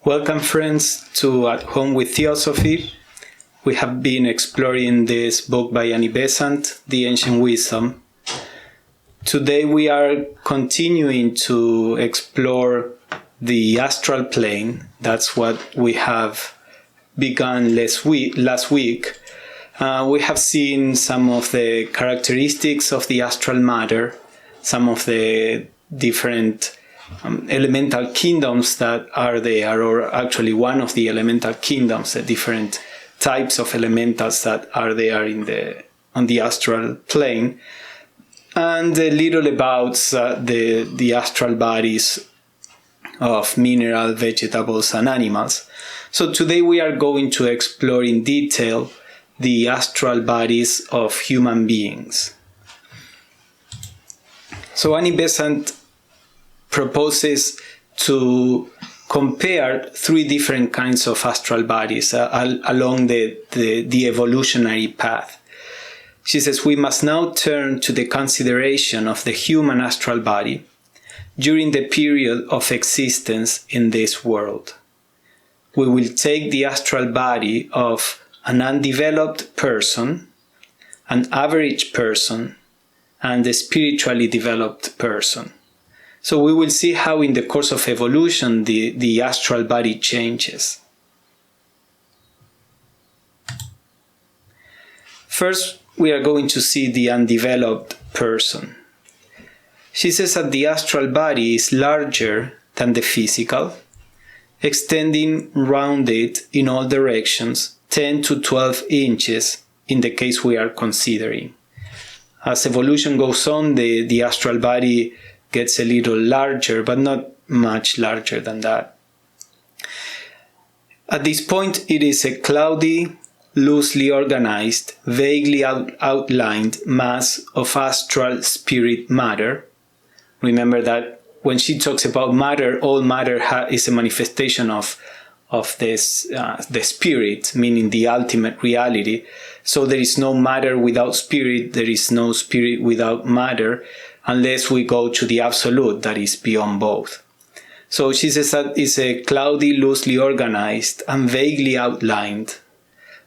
Welcome friends to At Home with Theosophy. We have been exploring this book by Annie Besant, The Ancient Wisdom. Today we are continuing to explore the Astral Plane. That's what we have begun last week. We have seen some of the characteristics of the astral matter, some of the different elemental kingdoms that are there, or actually one of the elemental kingdoms, the different types of elementals that are there on the astral plane, and a little about the astral bodies of mineral, vegetables, and animals. So today we are going to explore in detail the astral bodies of human beings. So Annie Besant proposes to compare three different kinds of astral bodies along the evolutionary path. She says we must now turn to the consideration of the human astral body during the period of existence in this world. We will take the astral body of an undeveloped person, an average person, and a spiritually developed person. So we will see how in the course of evolution the astral body changes. First, we are going to see the undeveloped person. She says that the astral body is larger than the physical, extending rounded in all directions 10 to 12 inches in the case we are considering. As evolution goes on, the astral body gets a little larger, but not much larger than that. At this point, it is a cloudy, loosely organized, vaguely outlined mass of astral spirit matter. Remember that when she talks about matter, all matter is a manifestation of this, the spirit, meaning the ultimate reality. So there is no matter without spirit, there is no spirit without matter, unless we go to the absolute that is beyond both. So she says that it's a cloudy, loosely organized, and vaguely outlined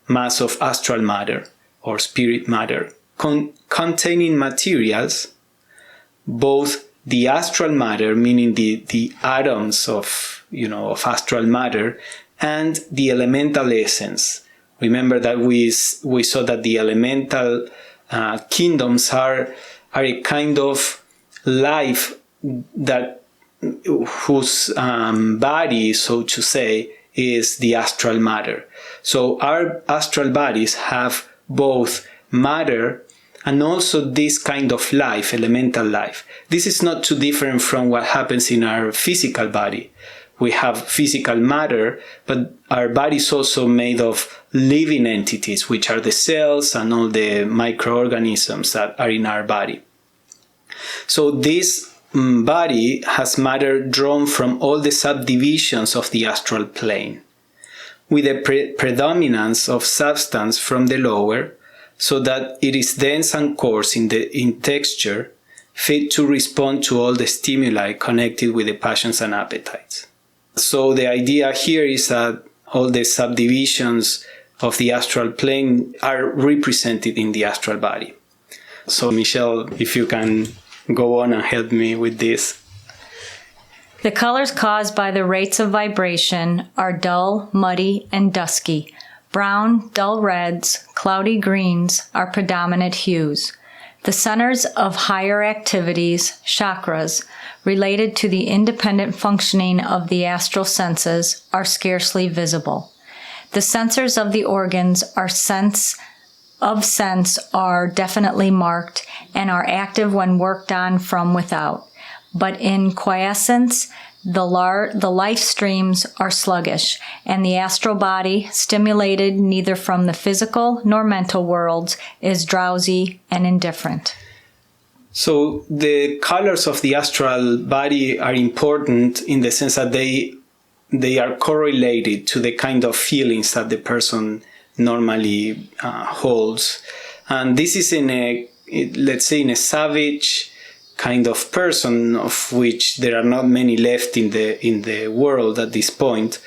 mass of astral matter or spirit matter, containing materials, both the astral matter, meaning the atoms of astral matter, and the elemental essence. Remember that we saw that the elemental kingdoms are a kind of life that whose body, so to say, is the astral matter. So our astral bodies have both matter and also this kind of life, elemental life. This is not too different from what happens in our physical body. We have physical matter, but our body is also made of living entities, which are the cells and all the microorganisms that are in our body. So this body has matter drawn from all the subdivisions of the astral plane, with a predominance of substance from the lower, so that it is dense and coarse in texture, fit to respond to all the stimuli connected with the passions and appetites. So the idea here is that all the subdivisions of the astral plane are represented in the astral body. So Michelle, if you can go on and help me with this. The colors caused by the rates of vibration are dull, muddy, and dusky. Brown, dull reds, cloudy greens are predominant hues. The centers of higher activities, chakras, related to the independent functioning of the astral senses are scarcely visible. The sensors of the organs are definitely marked and are active when worked on from without. But in quiescence, the life streams are sluggish, and the astral body, stimulated neither from the physical nor mental worlds, is drowsy and indifferent. So the colors of the astral body are important in the sense that they are correlated to the kind of feelings that the person normally holds. And this is in a savage kind of person, of which there are not many left in the world at this point.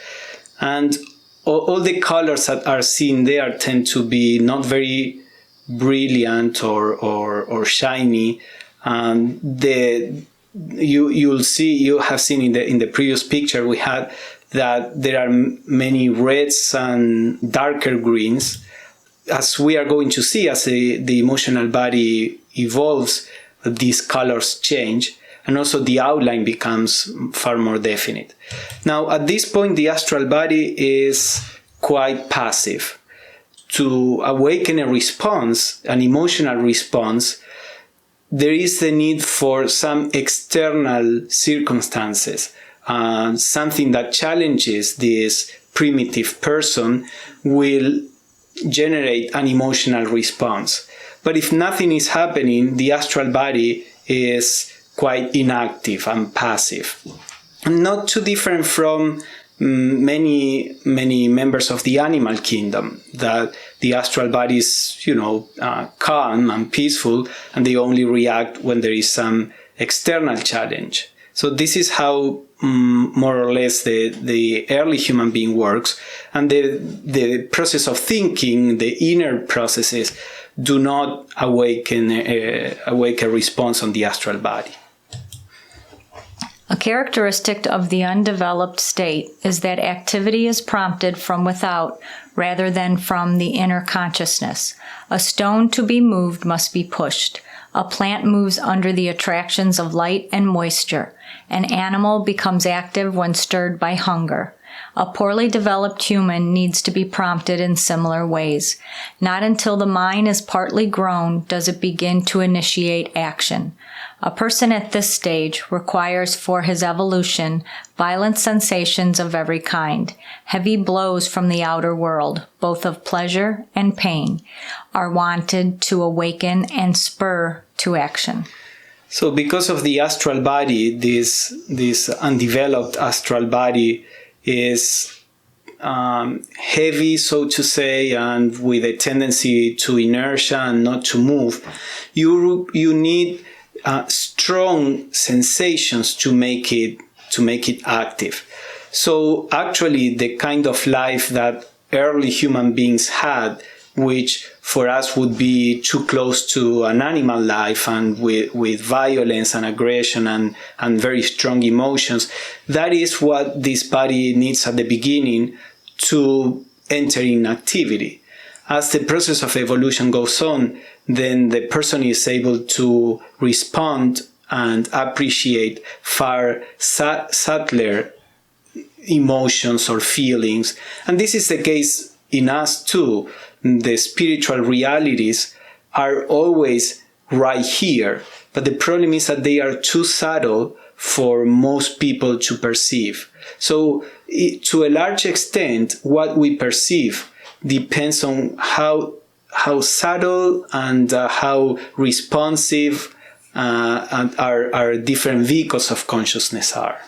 And all the colors that are seen there tend to be not very brilliant or shiny. You have seen in the previous picture we had that there are many reds and darker greens. As we are going to see, as the emotional body evolves, these colors change, and also the outline becomes far more definite. Now, at this point, the astral body is quite passive. To awaken a response, an emotional response, there is the need for some external circumstances, something that challenges this primitive person will generate an emotional response. But if nothing is happening, the astral body is quite inactive and passive. Not too different from many members of the animal kingdom, that the astral body is, calm and peaceful, and they only react when there is some external challenge. So this is how more or less the early human being works, and the process of thinking, the inner processes, do not awake a response on the astral body. A characteristic of the undeveloped state is that activity is prompted from without rather than from the inner consciousness. A stone to be moved must be pushed. A plant moves under the attractions of light and moisture. An animal becomes active when stirred by hunger. A poorly developed human needs to be prompted in similar ways. Not until the mind is partly grown does it begin to initiate action. A person at this stage requires for his evolution violent sensations of every kind. Heavy blows from the outer world, both of pleasure and pain, are wanted to awaken and spur to action. So because of the astral body, this undeveloped astral body is heavy, so to say, and with a tendency to inertia and not to move, you need strong sensations to make it active. So actually, the kind of life that early human beings had, which for us would be too close to an animal life and with violence and aggression and very strong emotions, that is what this body needs at the beginning to enter in activity. As the process of evolution goes on, then the person is able to respond and appreciate far subtler emotions or feelings. And this is the case in us too. The spiritual realities are always right here, but the problem is that they are too subtle for most people to perceive. So to a large extent, what we perceive depends on how subtle and how responsive and our different vehicles of consciousness are.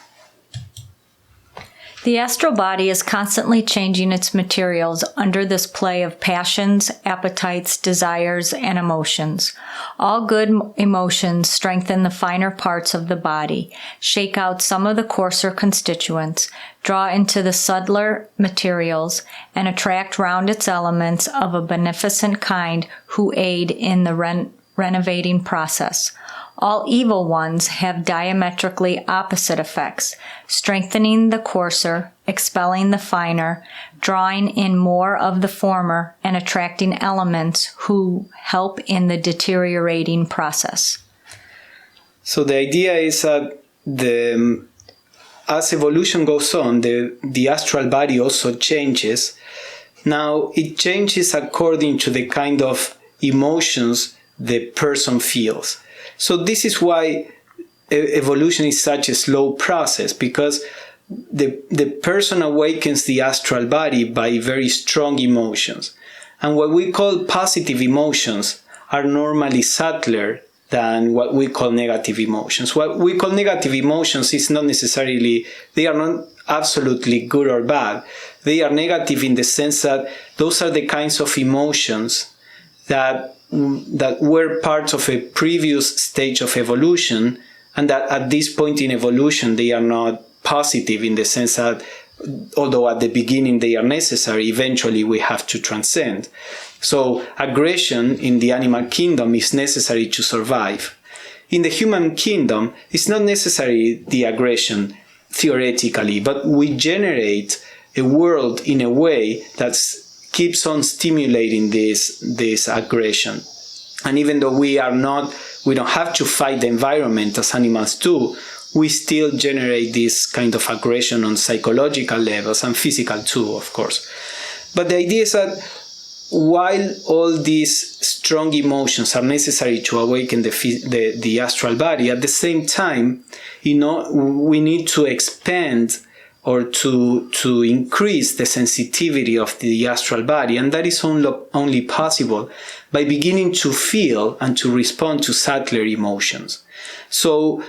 The astral body is constantly changing its materials under this play of passions, appetites, desires, and emotions. All good emotions strengthen the finer parts of the body, shake out some of the coarser constituents, draw into the subtler materials, and attract round its elements of a beneficent kind who aid in the renovating process. All evil ones have diametrically opposite effects, strengthening the coarser, expelling the finer, drawing in more of the former, and attracting elements who help in the deteriorating process. So the idea is that as evolution goes on, the astral body also changes. Now, it changes according to the kind of emotions the person feels. So this is why evolution is such a slow process, because the person awakens the astral body by very strong emotions. And what we call positive emotions are normally subtler than what we call negative emotions. What we call negative emotions is not necessarily, they are not absolutely good or bad. They are negative in the sense that those are the kinds of emotions that were part of a previous stage of evolution, and that at this point in evolution they are not positive in the sense that although at the beginning they are necessary, eventually we have to transcend. So aggression in the animal kingdom is necessary to survive. In the human kingdom, it's not necessary the aggression theoretically, but we generate a world in a way that keeps on stimulating this aggression. And even though we don't have to fight the environment as animals do, we still generate this kind of aggression on psychological levels and physical too, of course. But the idea is that while all these strong emotions are necessary to awaken the astral body, at the same time, we need to expand or to increase the sensitivity of the astral body, and that is only possible by beginning to feel and to respond to subtler emotions. So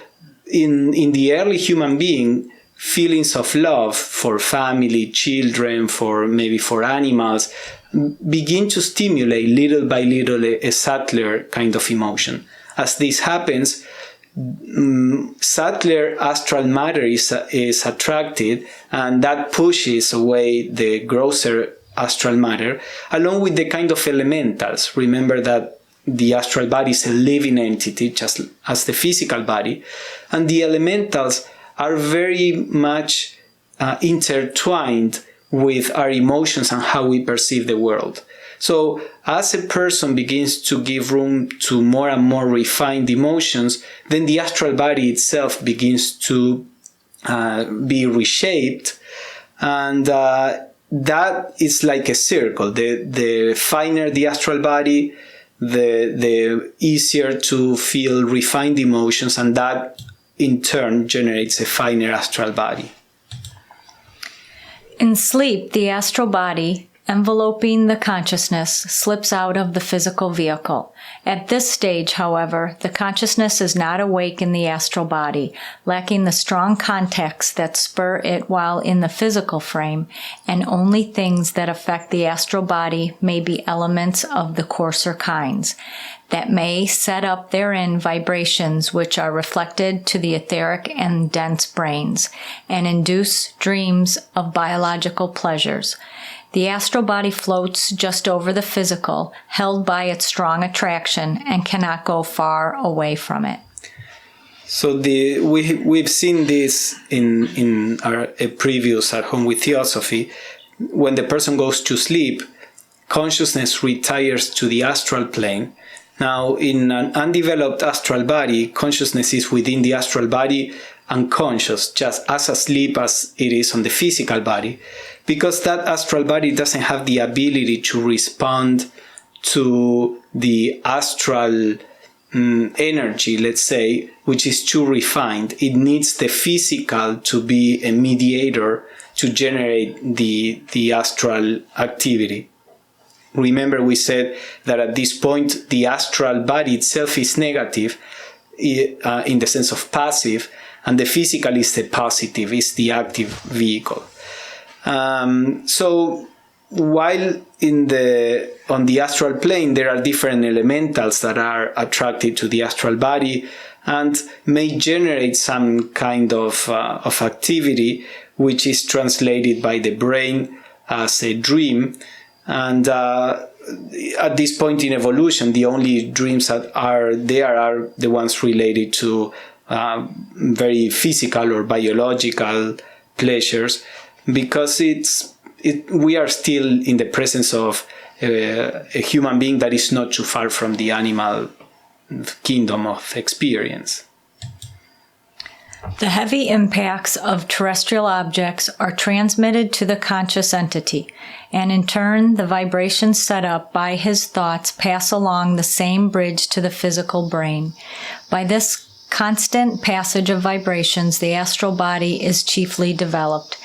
in the early human being, feelings of love for family, children, for animals, begin to stimulate little by little a subtler kind of emotion. As this happens, subtler astral matter is attracted, and that pushes away the grosser astral matter, along with the kind of elementals. Remember that the astral body is a living entity, just as the physical body, and the elementals are very much intertwined with our emotions and how we perceive the world. So as a person begins to give room to more and more refined emotions, then the astral body itself begins to be reshaped, and that is like a circle. The finer the astral body, the easier to feel refined emotions, and that in turn generates a finer astral body. In sleep, the astral body, enveloping the consciousness, slips out of the physical vehicle. At this stage, however, the consciousness is not awake in the astral body, lacking the strong contacts that spur it while in the physical frame, and only things that affect the astral body may be elements of the coarser kinds, that may set up therein vibrations which are reflected to the etheric and dense brains, and induce dreams of biological pleasures. The astral body floats just over the physical, held by its strong attraction, and cannot go far away from it. So we've seen this in our previous At Home with Theosophy. When the person goes to sleep, consciousness retires to the astral plane. Now, in an undeveloped astral body, consciousness is within the astral body, unconscious, just as asleep as it is on the physical body, because that astral body doesn't have the ability to respond to the astral energy, let's say, which is too refined. It needs the physical to be a mediator to generate the astral activity. Remember, we said that at this point, the astral body itself is negative in the sense of passive, and the physical is the positive, is the active vehicle. So while on the astral plane, there are different elementals that are attracted to the astral body and may generate some kind of activity, which is translated by the brain as a dream. And at this point in evolution, the only dreams that are there are the ones related to very physical or biological pleasures, because we are still in the presence of a human being that is not too far from the animal kingdom of experience. The heavy impacts of terrestrial objects are transmitted to the conscious entity, and in turn, the vibrations set up by his thoughts pass along the same bridge to the physical brain. By this constant passage of vibrations, the astral body is chiefly developed.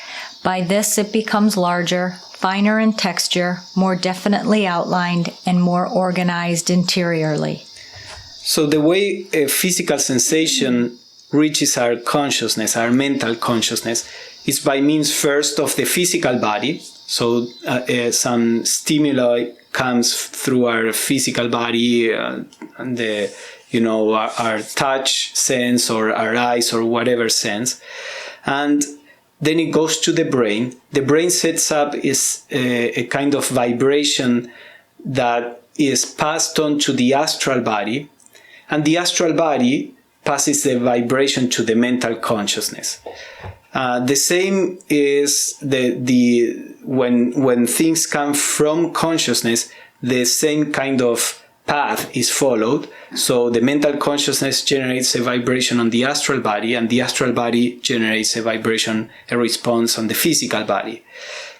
By this, it becomes larger, finer in texture, more definitely outlined, and more organized interiorly. So the way a physical sensation reaches our consciousness, our mental consciousness, is by means first of the physical body. So some stimuli comes through our physical body, and our touch sense or our eyes or whatever sense. And then it goes to the brain. The brain sets up is a kind of vibration that is passed on to the astral body, and the astral body passes the vibration to the mental consciousness. The same is when things come from consciousness, the same kind of path is followed. So the mental consciousness generates a vibration on the astral body, and the astral body generates a vibration, a response on the physical body.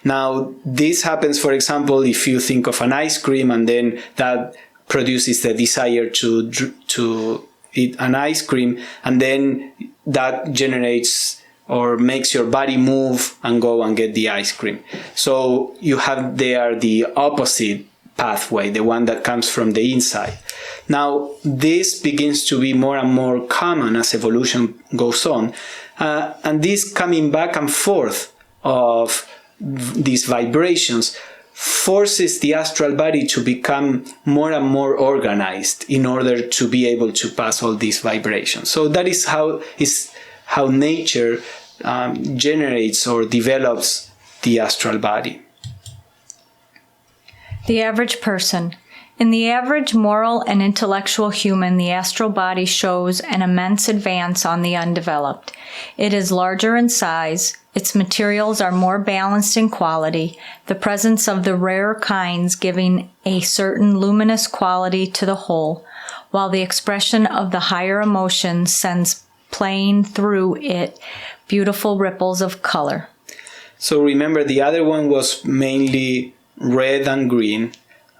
Now, this happens, for example, if you think of an ice cream, and then that produces the desire to eat an ice cream, and then that generates or makes your body move and go and get the ice cream. So you have there the opposite pathway, the one that comes from the inside. Now, this begins to be more and more common as evolution goes on. And this coming back and forth of these vibrations forces the astral body to become more and more organized in order to be able to pass all these vibrations. So that is how nature generates or develops the astral body. The average person. In the average moral and intellectual human, the astral body shows an immense advance on the undeveloped. It is larger in size, its materials are more balanced in quality, the presence of the rarer kinds giving a certain luminous quality to the whole, while the expression of the higher emotions sends playing through it beautiful ripples of color. So remember, the other one was mainly red and green.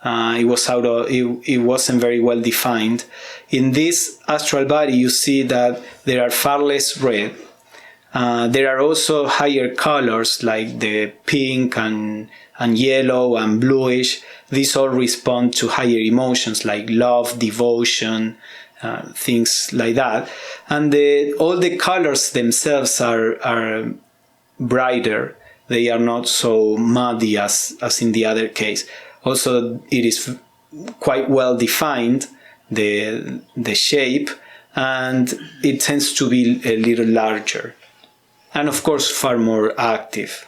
It wasn't very well defined. In this astral body, you see that there are far less red. There are also higher colors like the pink and yellow and bluish. These all respond to higher emotions like love, devotion, things like that. And all the colors themselves are brighter. They are not so muddy as in the other case. Also, it is quite well defined, the shape, and it tends to be a little larger. And of course, far more active.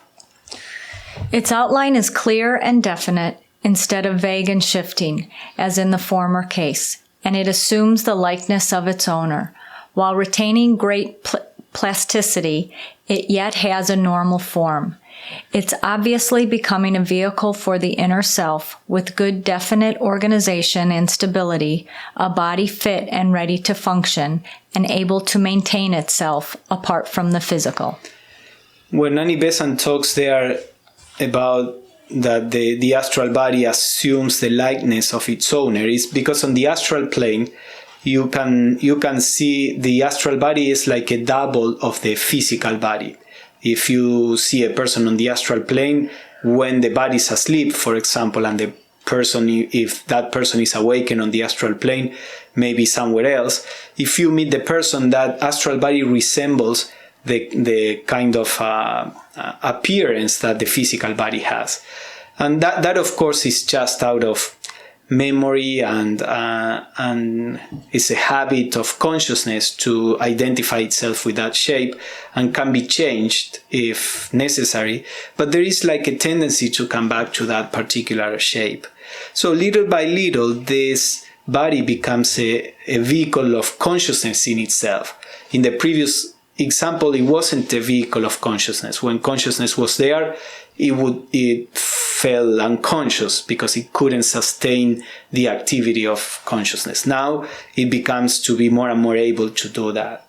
Its outline is clear and definite instead of vague and shifting, as in the former case, and it assumes the likeness of its owner. While retaining great plasticity, it yet has a normal form. It's obviously becoming a vehicle for the inner self with good definite organization and stability, a body fit and ready to function, and able to maintain itself apart from the physical. When Annie Besant talks there about that the astral body assumes the likeness of its owner, is because on the astral plane you can see the astral body is like a double of the physical body. If you see a person on the astral plane, when the body is asleep, for example, and the person, if that person is awakened on the astral plane, maybe somewhere else, if you meet the person, that astral body resembles the kind of appearance that the physical body has. And that of course is just out of memory and it's a habit of consciousness to identify itself with that shape and can be changed if necessary, but there is like a tendency to come back to that particular shape. So little by little this body becomes a vehicle of consciousness in itself. In the previous example, it wasn't a vehicle of consciousness. When consciousness was there, it fell unconscious because it couldn't sustain the activity of consciousness. Now it becomes to be more and more able to do that.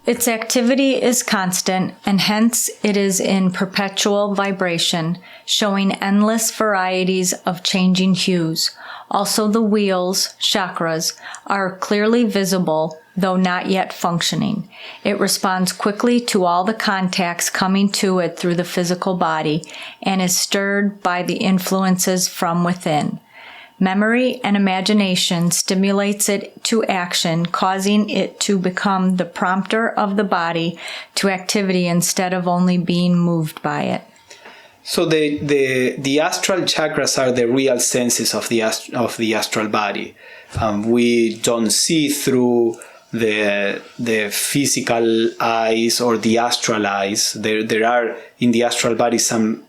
Its activity is constant, and hence it is in perpetual vibration, showing endless varieties of changing hues. Also the wheels, chakras, are clearly visible, though not yet functioning. It responds quickly to all the contacts coming to it through the physical body, and is stirred by the influences from within. Memory and imagination stimulates it to action, causing it to become the prompter of the body to activity instead of only being moved by it. So the astral chakras are the real senses of the astral body. We don't see through the physical eyes or the astral eyes. There are in the astral body some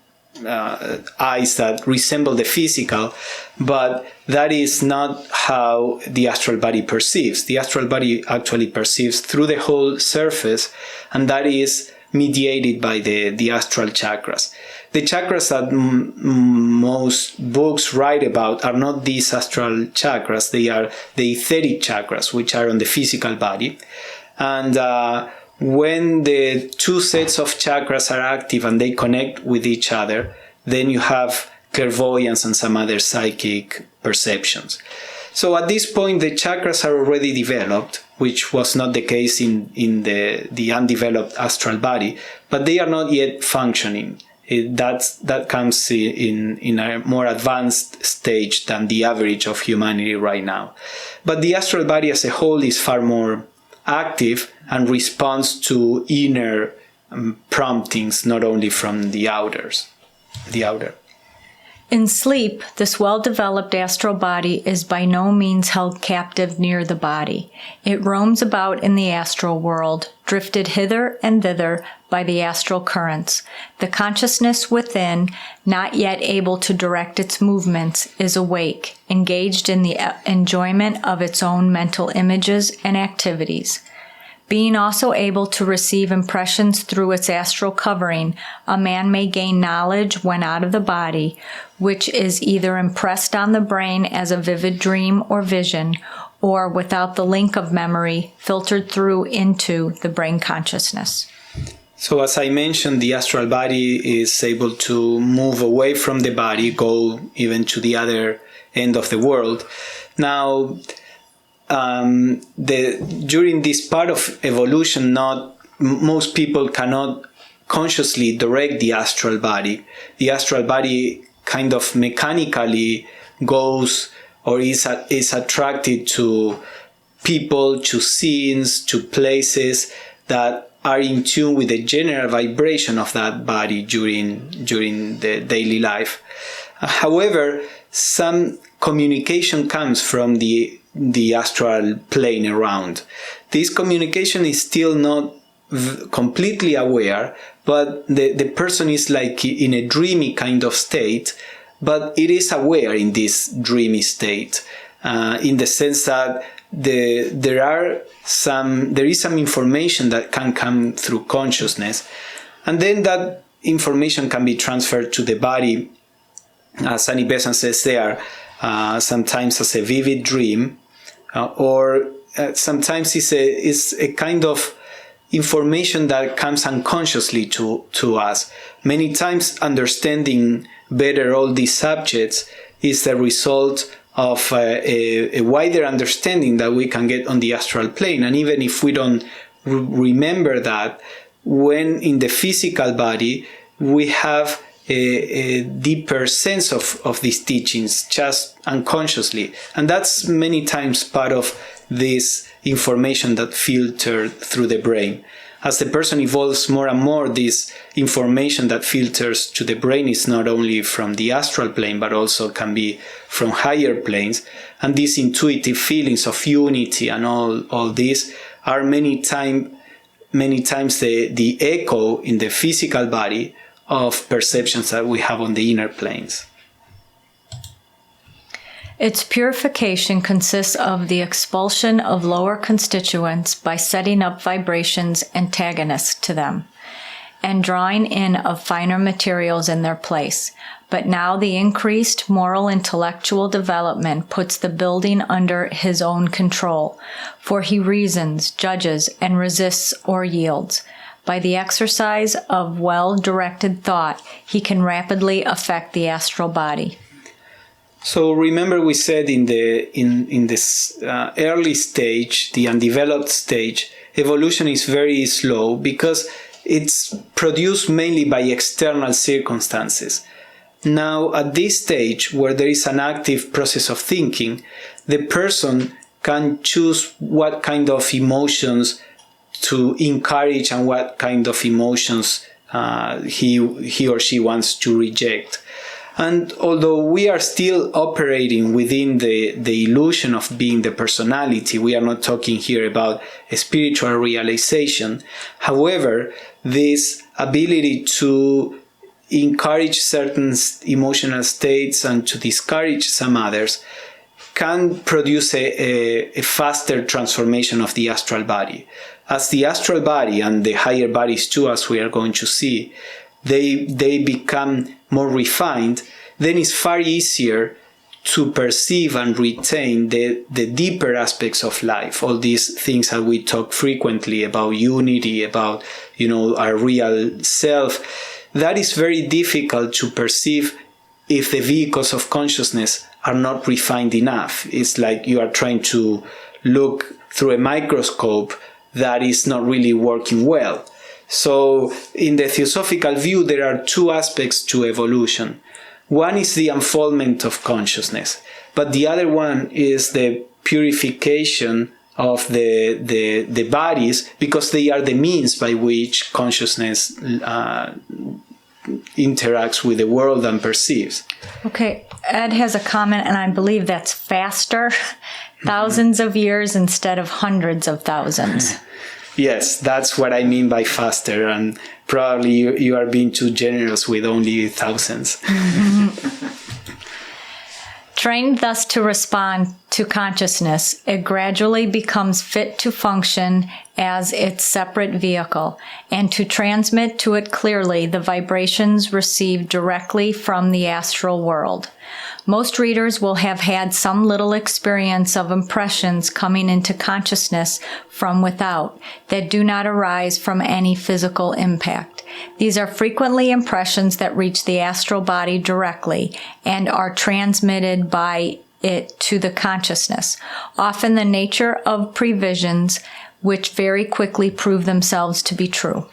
eyes that resemble the physical, but that is not how the astral body perceives. The astral body actually perceives through the whole surface, and that is mediated by the astral chakras. The chakras that most books write about are not these astral chakras, they are the etheric chakras, which are on the physical body. And when the two sets of chakras are active and they connect with each other, then you have clairvoyance and some other psychic perceptions. So at this point, the chakras are already developed, which was not the case in the undeveloped astral body, but they are not yet functioning. That comes in a more advanced stage than the average of humanity right now. But the astral body as a whole is far more active and responds to inner promptings, not only from the outer. In sleep, this well-developed astral body is by no means held captive near the body. It roams about in the astral world, drifted hither and thither by the astral currents. The consciousness within, not yet able to direct its movements, is awake, engaged in the enjoyment of its own mental images and activities. Being also able to receive impressions through its astral covering, a man may gain knowledge when out of the body, which is either impressed on the brain as a vivid dream or vision, or without the link of memory, filtered through into the brain consciousness. So as I mentioned, the astral body is able to move away from the body, go even to the other end of the world. Now, during this part of evolution, most people cannot consciously direct the astral body. The astral body kind of mechanically goes or is attracted to people, to scenes, to places that are in tune with the general vibration of that body during the daily life. However, some communication comes from the astral plane around. This communication is still not completely aware, but the person is like in a dreamy kind of state, but it is aware in this dreamy state, in the sense that there is some information that can come through consciousness, and then that information can be transferred to the body, as Annie Besant says there, sometimes as a vivid dream, or sometimes it's a kind of information that comes unconsciously to us. Many times understanding better all these subjects is the result of a wider understanding that we can get on the astral plane. And even if we don't remember that, when in the physical body, we have a deeper sense of these teachings, just unconsciously. And that's many times part of this information that filters through the brain. As the person evolves more and more, this information that filters to the brain is not only from the astral plane, but also can be from higher planes. And these intuitive feelings of unity and all this are many times the echo in the physical body of perceptions that we have on the inner planes. Its purification consists of the expulsion of lower constituents by setting up vibrations antagonists to them, and drawing in of finer materials in their place. But now the increased moral intellectual development puts the building under his own control, for he reasons, judges, and resists or yields. By the exercise of well-directed thought, he can rapidly affect the astral body. So remember, we said in this early stage, the undeveloped stage, evolution is very slow because it's produced mainly by external circumstances. Now, at this stage, where there is an active process of thinking, the person can choose what kind of emotions to encourage and what kind of emotions he or she wants to reject. And although we are still operating within the illusion of being the personality, we are not talking here about a spiritual realization. However, this ability to encourage certain emotional states and to discourage some others can produce a faster transformation of the astral body. As the astral body and the higher bodies too, as we are going to see, they become more refined, then it's far easier to perceive and retain the deeper aspects of life. All these things that we talk frequently about, unity, about, our real self. That is very difficult to perceive if the vehicles of consciousness are not refined enough. It's like you are trying to look through a microscope that is not really working well. So in the Theosophical view, there are two aspects to evolution. One is the unfoldment of consciousness, but the other one is the purification of the bodies, because they are the means by which consciousness interacts with the world and perceives. Okay, Ed has a comment, and I believe that's faster, thousands of years instead of hundreds of thousands. Yes, that's what I mean by faster, and probably you are being too generous with only thousands. Trained thus to respond to consciousness, it gradually becomes fit to function as its separate vehicle and to transmit to it clearly the vibrations received directly from the astral world. Most readers will have had some little experience of impressions coming into consciousness from without that do not arise from any physical impact. These are frequently impressions that reach the astral body directly and are transmitted by it to the consciousness, often the nature of previsions, which very quickly prove themselves to be true.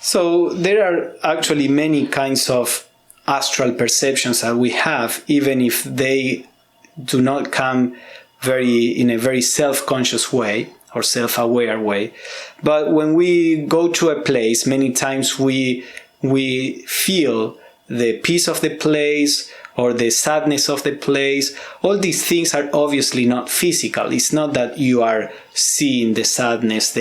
So there are actually many kinds of astral perceptions that we have, even if they do not come in a very self-conscious way or self-aware way. But when we go to a place, many times we feel the peace of the place or the sadness of the place. All these things are obviously not physical. It's not that you are seeing the sadness.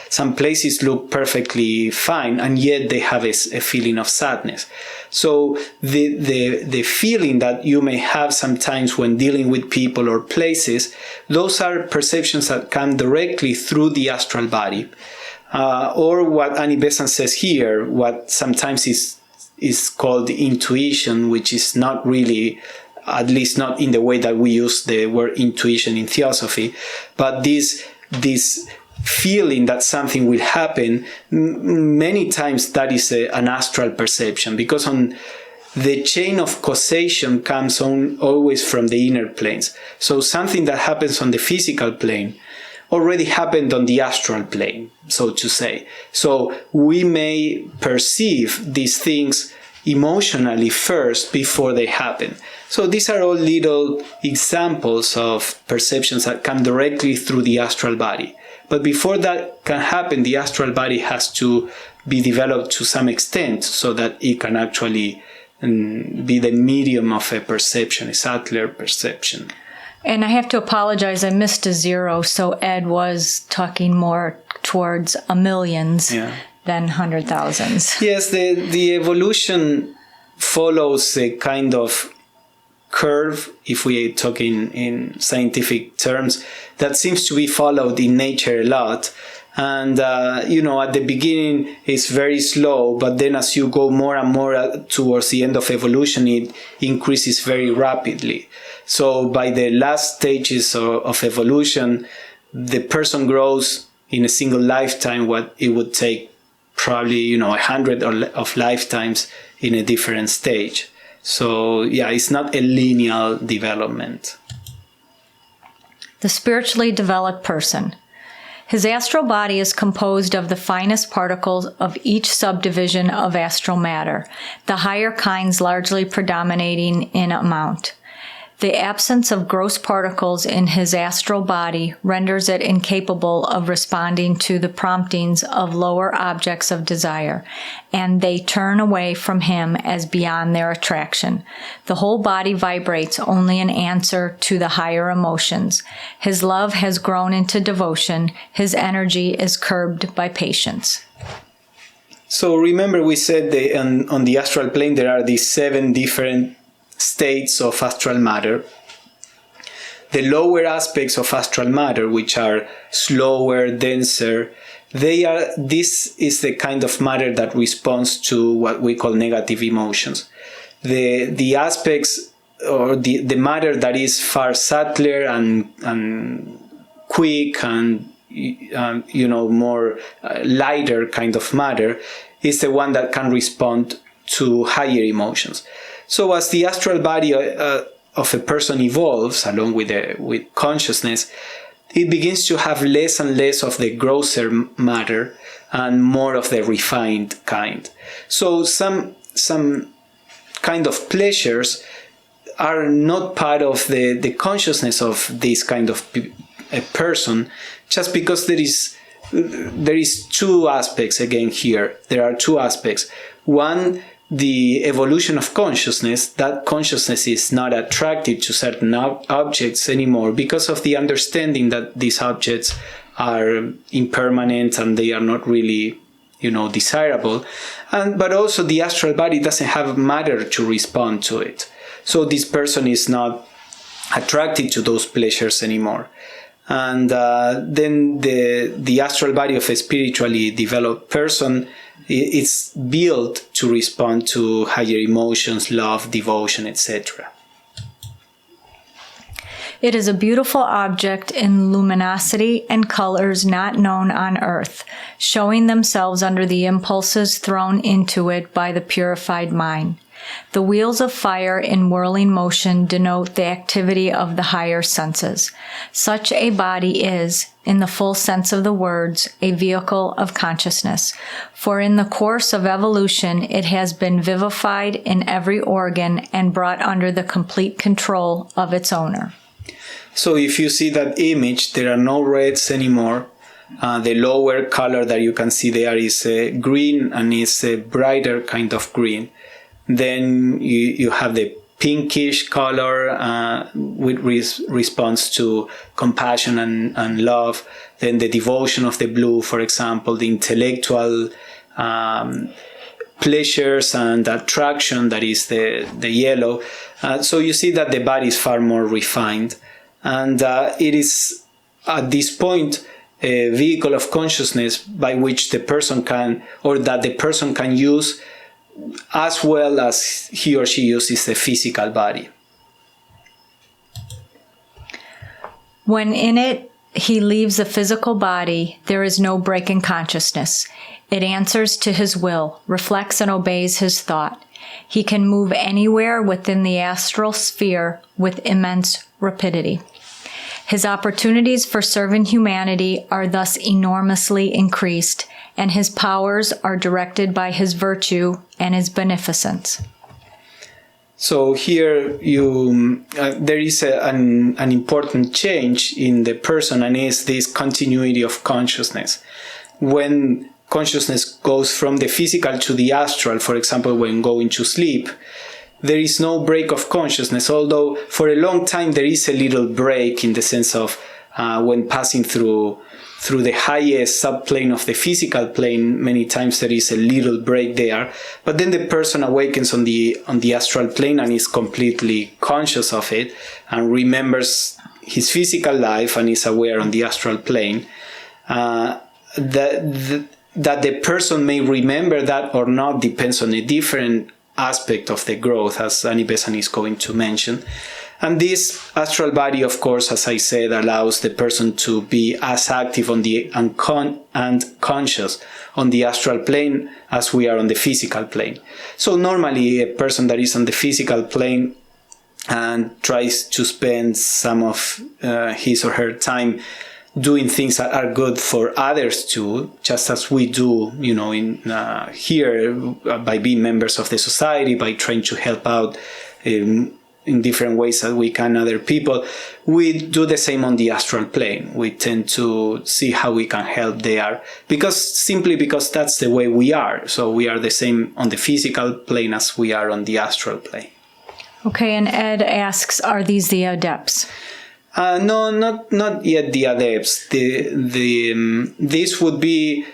Some places look perfectly fine, and yet they have a feeling of sadness. So the feeling that you may have sometimes when dealing with people or places, those are perceptions that come directly through the astral body. Or what Annie Besant says here, what sometimes is called intuition, which is not really, at least not in the way that we use the word intuition in Theosophy, but this feeling that something will happen, many times that is an astral perception, because on the chain of causation comes always from the inner planes. So something that happens on the physical plane already happened on the astral plane, so to say. So we may perceive these things emotionally first before they happen. So these are all little examples of perceptions that come directly through the astral body. But before that can happen, the astral body has to be developed to some extent so that it can actually be the medium of a perception, a subtler perception. And I have to apologize, I missed a zero, so Ed was talking more towards millions than 100,000s. Yes, the evolution follows a kind of curve, if we talk in scientific terms, that seems to be followed in nature a lot. And, at the beginning it's very slow, but then as you go more and more towards the end of evolution, it increases very rapidly. So by the last stages of evolution, the person grows in a single lifetime what it would take probably, 100 of lifetimes in a different stage. So, it's not a linear development. The spiritually developed person. His astral body is composed of the finest particles of each subdivision of astral matter, the higher kinds largely predominating in amount. The absence of gross particles in his astral body renders it incapable of responding to the promptings of lower objects of desire, and they turn away from him as beyond their attraction. The whole body vibrates only in answer to the higher emotions. His love has grown into devotion. His energy is curbed by patience. So remember we said on the astral plane there are these 7 different states of astral matter. The lower aspects of astral matter, which are slower, denser, this is the kind of matter that responds to what we call negative emotions. The aspects or the matter that is far subtler and quick and more lighter kind of matter is the one that can respond to higher emotions. So as the astral body of a person evolves along with consciousness, it begins to have less and less of the grosser matter and more of the refined kind. So some kind of pleasures are not part of the consciousness of this kind of a person, just because there is 2 aspects again here. There are 2 aspects. One, the evolution of consciousness. That consciousness is not attracted to certain objects anymore because of the understanding that these objects are impermanent and they are not really, desirable. But also the astral body doesn't have matter to respond to it. So this person is not attracted to those pleasures anymore. And then the astral body of a spiritually developed person, it's built to respond to higher emotions, love, devotion, etc. It is a beautiful object in luminosity and colors not known on earth, showing themselves under the impulses thrown into it by the purified mind. The wheels of fire in whirling motion denote the activity of the higher senses. Such a body is, in the full sense of the words, a vehicle of consciousness. For in the course of evolution, it has been vivified in every organ and brought under the complete control of its owner. So if you see that image, there are no reds anymore. The lower color that you can see there is green, and it's a brighter kind of green. Then you have the pinkish color which responds to compassion and love. Then the devotion of the blue, for example, the intellectual pleasures and attraction, that is the yellow. So you see that the body is far more refined. And it is at this point a vehicle of consciousness by which the person can use as well as he or she uses the physical body. When in it he leaves the physical body, there is no break in consciousness. It answers to his will, reflects and obeys his thought. He can move anywhere within the astral sphere with immense rapidity. His opportunities for serving humanity are thus enormously increased, and his powers are directed by his virtue and his beneficence. So here there is an important change in the person, and is this continuity of consciousness. When consciousness goes from the physical to the astral, for example, when going to sleep, there is no break of consciousness, although for a long time there is a little break in the sense of when passing through the highest subplane of the physical plane, many times there is a little break there. But then the person awakens on the astral plane and is completely conscious of it and remembers his physical life and is aware on the astral plane. That the person may remember that or not depends on a different aspect of the growth, as Annie Besant is going to mention. And this astral body, of course, as I said, allows the person to be as active on the and conscious on the astral plane as we are on the physical plane. So normally a person that is on the physical plane and tries to spend some of his or her time doing things that are good for others too, just as we do, in here by being members of the society, by trying to help out in different ways that we can other people. We do the same on the astral plane. We tend to see how we can help there because that's the way we are. So we are the same on the physical plane as we are on the astral plane. Okay, and Ed asks, are these the adepts? No, not yet the adepts. This would be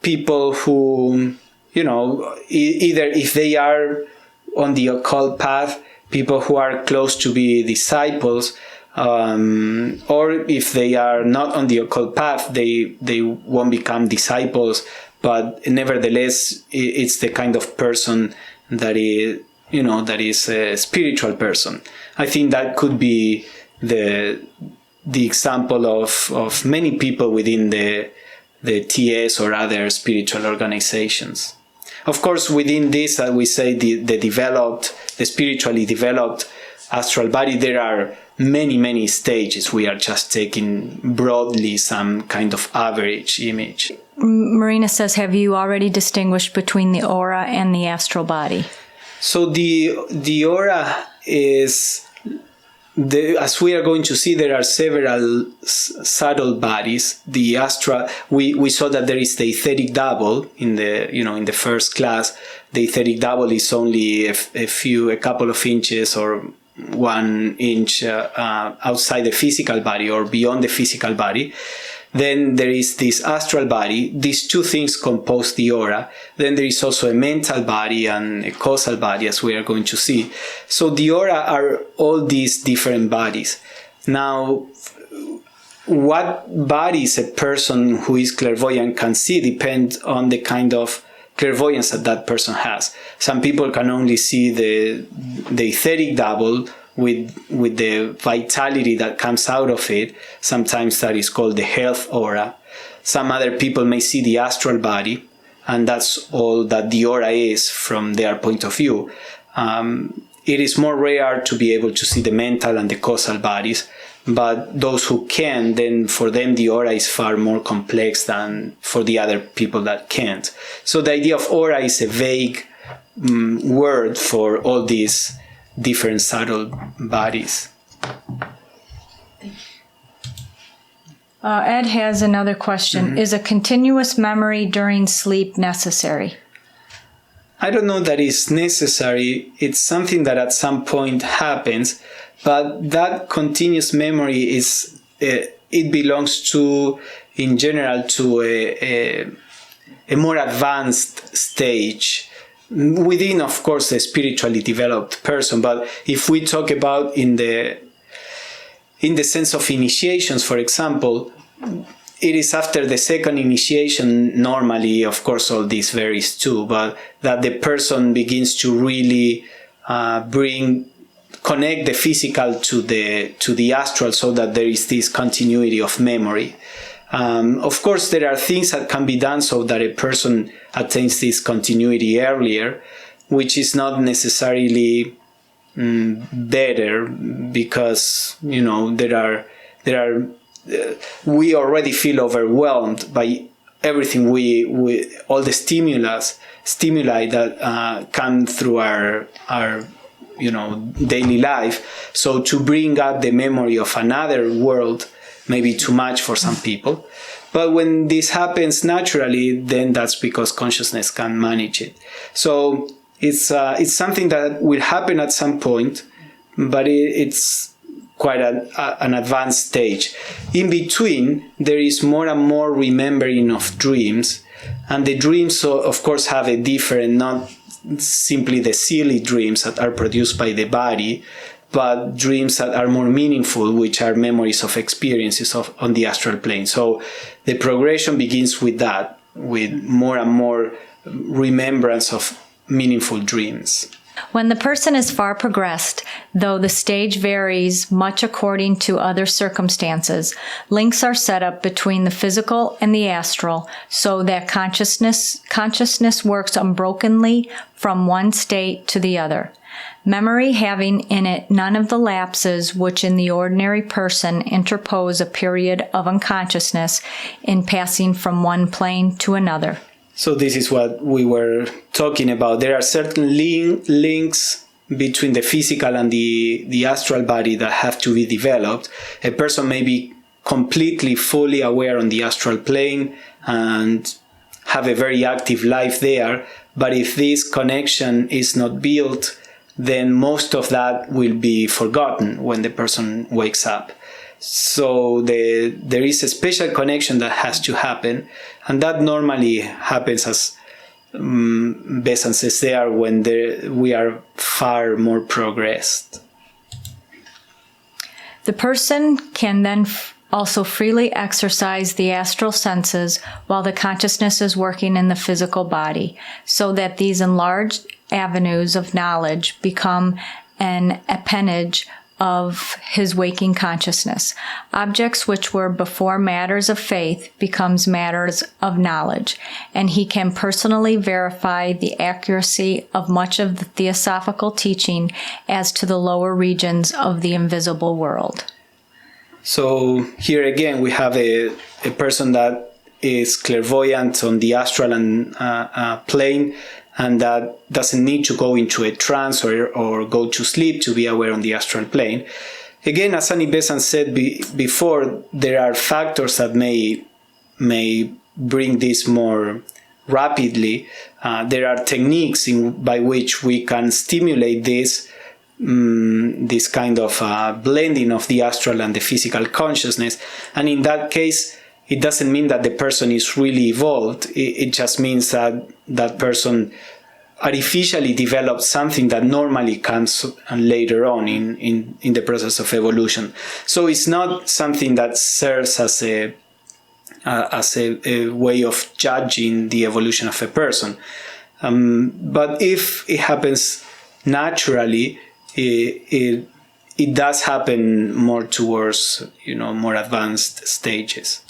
people who, either if they are on the occult path, people who are close to be disciples, or if they are not on the occult path, they won't become disciples, but nevertheless, it's the kind of person that is a spiritual person. I think that could be the example of many people within the TS or other spiritual organizations. Of course, within this, as we say, the spiritually developed astral body, there are many stages. We are just taking broadly some kind of average image. Marina says, have you already distinguished between the aura and the astral body? So the aura is, as we are going to see, there are several subtle bodies. The astral, we saw that there is the etheric double in the first class. The etheric double is only a couple of inches or 1 inch outside the physical body or beyond the physical body. Then there is this astral body. These two things compose the aura. Then there is also a mental body and a causal body, as we are going to see. So the aura are all these different bodies. Now, what bodies a person who is clairvoyant can see depends on the kind of clairvoyance that person has. Some people can only see the etheric double with the vitality that comes out of it. Sometimes that is called the health aura. Some other people may see the astral body, and that's all that the aura is from their point of view. It is more rare to be able to see the mental and the causal bodies, but those who can, then for them the aura is far more complex than for the other people that can't. So the idea of aura is a vague word for all these different subtle bodies. Ed has another question. Mm-hmm. Is a continuous memory during sleep necessary? I don't know that it's necessary. It's something that at some point happens, but that continuous memory is it belongs to, in general, to a more advanced stage within, of course, a spiritually developed person. But if we talk about in the sense of initiations, for example, it is after the second initiation, normally, of course, all this varies too, but that the person begins to really connect the physical to the astral, so that there is this continuity of memory. Of course, there are things that can be done so that a person attains this continuity earlier, which is not necessarily better, because there are we already feel overwhelmed by everything we all the stimuli that come through our daily life. So to bring up the memory of another world may be too much for some people. But when this happens naturally, then that's because consciousness can manage it. So it's something that will happen at some point, but it's quite an advanced stage. In between, there is more and more remembering of dreams, and the dreams, of course, have a different, not simply the silly dreams that are produced by the body, but dreams that are more meaningful, which are memories of experiences on the astral plane. So the progression begins with that, with more and more remembrance of meaningful dreams. When the person is far progressed, though the stage varies much according to other circumstances, links are set up between the physical and the astral, so that consciousness works unbrokenly from one state to the other. Memory having in it none of the lapses which in the ordinary person interpose a period of unconsciousness in passing from one plane to another. So this is what we were talking about. There are certain links between the physical and the astral body that have to be developed. A person may be completely, fully aware on the astral plane and have a very active life there, but if this connection is not built, then most of that will be forgotten when the person wakes up. So there is a special connection that has to happen, and that normally happens, as Besant says there, when we are far more progressed. The person can then also freely exercise the astral senses while the consciousness is working in the physical body, so that these enlarged avenues of knowledge become an appanage of his waking consciousness. Objects which were before matters of faith becomes matters of knowledge, and he can personally verify the accuracy of much of the Theosophical teaching as to the lower regions of the invisible world. So here again we have a person that is clairvoyant on the astral and plane, and that doesn't need to go into a trance or go to sleep to be aware on the astral plane. Again, as Annie Besant said before, there are factors that may bring this more rapidly. There are techniques by which we can stimulate this kind of blending of the astral and the physical consciousness. And in that case, it doesn't mean that the person is really evolved. It just means that that person artificially developed something that normally comes later on in the process of evolution. So it's not something that serves as a way of judging the evolution of a person. But if it happens naturally, it does happen more towards, more advanced stages.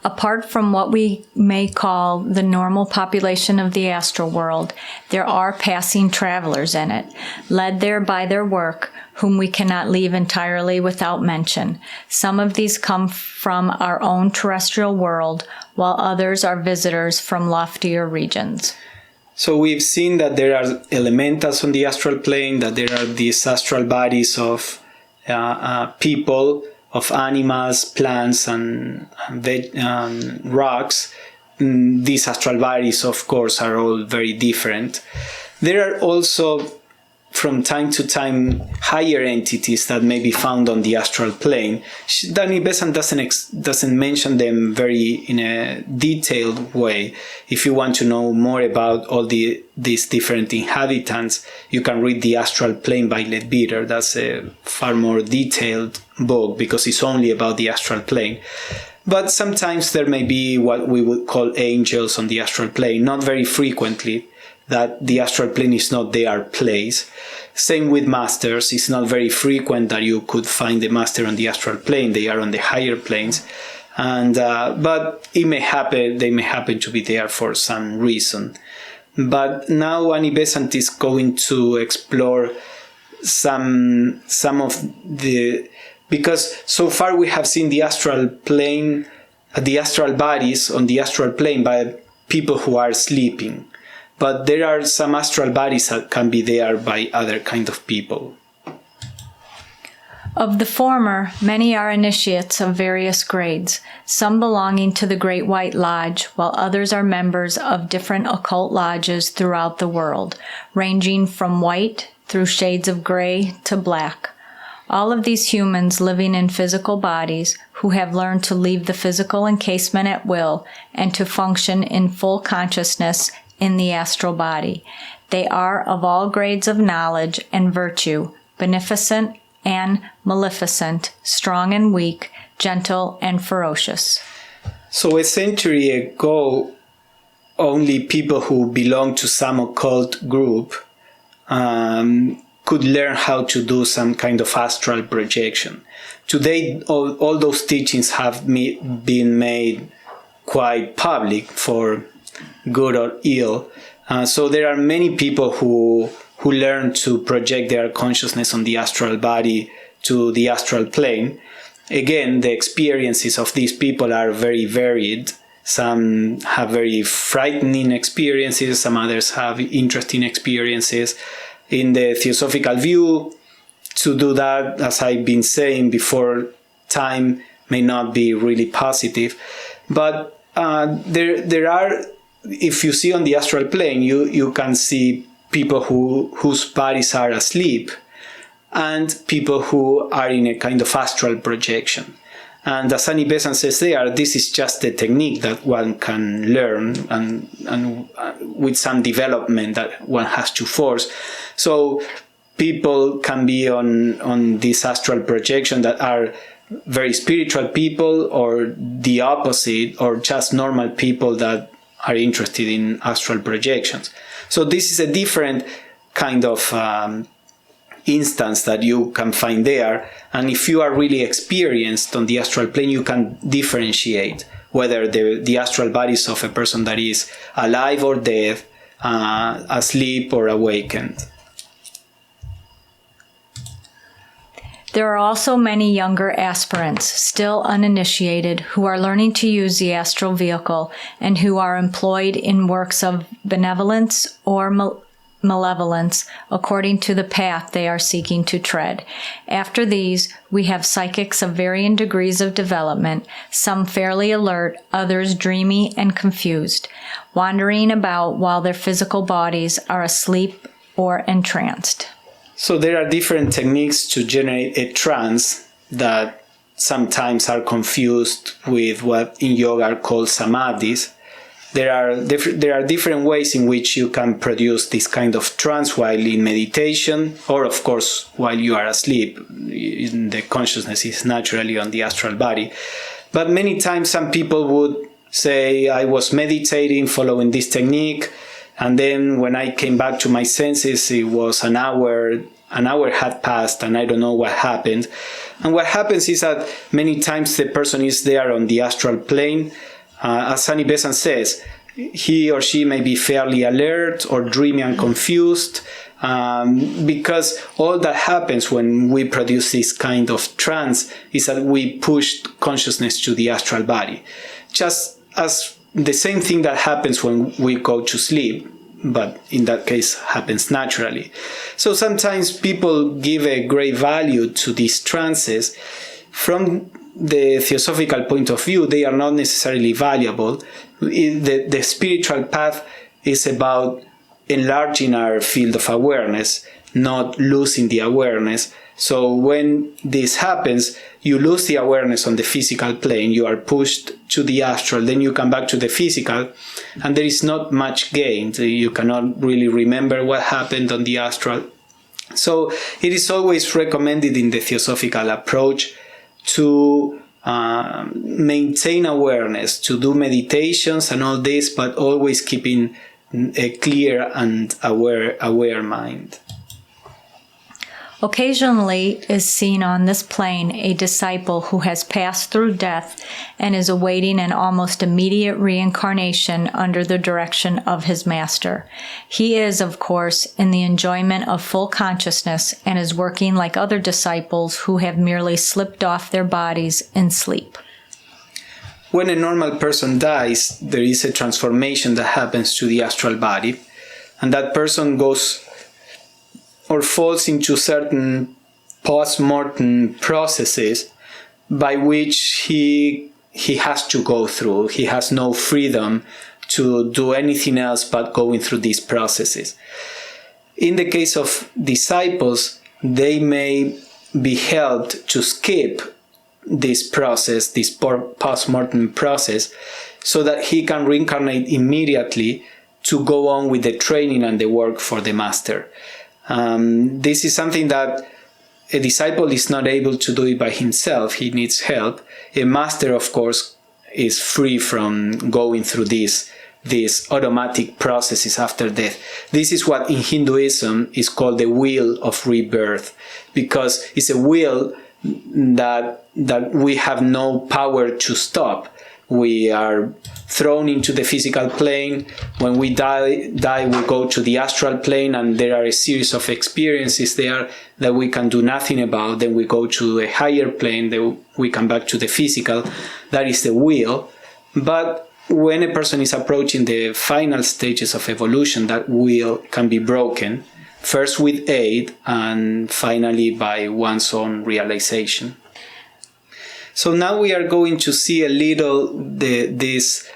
Apart from what we may call the normal population of the astral world, there are passing travelers in it, led there by their work, whom we cannot leave entirely without mention. Some of these come from our own terrestrial world, while others are visitors from loftier regions. So we've seen that there are elementals on the astral plane, that there are these astral bodies of people, of animals, plants, and rocks. These astral bodies, of course, are all very different. There are also, from time to time, higher entities that may be found on the astral plane. Annie Besant doesn't mention them in a detailed way. If you want to know more about all these different inhabitants, you can read The Astral Plane by Leadbeater. That's a far more detailed book because it's only about the astral plane. But sometimes there may be what we would call angels on the astral plane, not very frequently. That the astral plane is not their place. Same with masters. It's not very frequent that you could find the master on the astral plane. They are on the higher planes. But it may happen, they may happen to be there for some reason. But now Annie Besant is going to explore some of the... Because so far we have seen the astral plane, the astral bodies on the astral plane by people who are sleeping. But there are some astral bodies that can be there by other kind of people. Of the former, many are initiates of various grades, some belonging to the Great White Lodge, while others are members of different occult lodges throughout the world, ranging from white through shades of gray to black. All of these humans living in physical bodies who have learned to leave the physical encasement at will and to function in full consciousness in the astral body. They are of all grades of knowledge and virtue, beneficent and maleficent, strong and weak, gentle and ferocious. So a century ago, only people who belong to some occult group could learn how to do some kind of astral projection. Today, all those teachings have been made quite public for good or ill. So there are many people who learn to project their consciousness on the astral body to the astral plane. Again, the experiences of these people are very varied. Some have very frightening experiences, some others have interesting experiences. In the Theosophical view, to do that, as I've been saying before, time may not be really positive. But there are, if you see on the astral plane, you can see people whose bodies are asleep and people who are in a kind of astral projection. And as Annie Besant says there, this is just a technique that one can learn and with some development that one has to force. So people can be on this astral projection that are very spiritual people, or the opposite, or just normal people that are interested in astral projections. So this is a different kind of instance that you can find there. And if you are really experienced on the astral plane, you can differentiate whether the astral bodies of a person that is alive or dead, asleep or awakened. There are also many younger aspirants, still uninitiated, who are learning to use the astral vehicle and who are employed in works of benevolence or malevolence according to the path they are seeking to tread. After these, we have psychics of varying degrees of development, some fairly alert, others dreamy and confused, wandering about while their physical bodies are asleep or entranced. So there are different techniques to generate a trance that sometimes are confused with what in yoga are called samadhis. There are different ways in which you can produce this kind of trance while in meditation, or of course while you are asleep. The consciousness is naturally on the astral body. But many times some people would say, I was meditating, following this technique, and then when I came back to my senses, it was an hour had passed and I don't know what happened. And what happens is that many times the person is there on the astral plane. As Annie Besant says, he or she may be fairly alert or dreamy and confused, because all that happens when we produce this kind of trance is that we push consciousness to the astral body. Just as the same thing that happens when we go to sleep, but in that case happens naturally. So sometimes people give a great value to these trances. From the Theosophical point of view, they are not necessarily valuable. The spiritual path is about enlarging our field of awareness, not losing the awareness. So when this happens, you lose the awareness on the physical plane, you are pushed to the astral, then you come back to the physical, and there is not much gained. You cannot really remember what happened on the astral. So it is always recommended in the Theosophical approach to maintain awareness, to do meditations and all this, but always keeping a clear and aware mind. Occasionally is seen on this plane a disciple who has passed through death and is awaiting an almost immediate reincarnation under the direction of his master. He is, of course, in the enjoyment of full consciousness and is working like other disciples who have merely slipped off their bodies in sleep. When a normal person dies, there is a transformation that happens to the astral body, and that person goes or falls into certain post-mortem processes by which he has to go through. He has no freedom to do anything else but going through these processes. In the case of disciples, they may be helped to skip this process, this post-mortem process, so that he can reincarnate immediately to go on with the training and the work for the master. This is something that a disciple is not able to do it by himself. He needs help. A master, of course, is free from going through these automatic processes after death. This is what in Hinduism is called the wheel of rebirth, because it's a wheel that we have no power to stop. We are thrown into the physical plane. When we die, we go to the astral plane, and there are a series of experiences there that we can do nothing about. Then we go to a higher plane, then we come back to the physical. That is the wheel. But when a person is approaching the final stages of evolution, that wheel can be broken, first with aid and finally by one's own realization. So now we are going to see a little this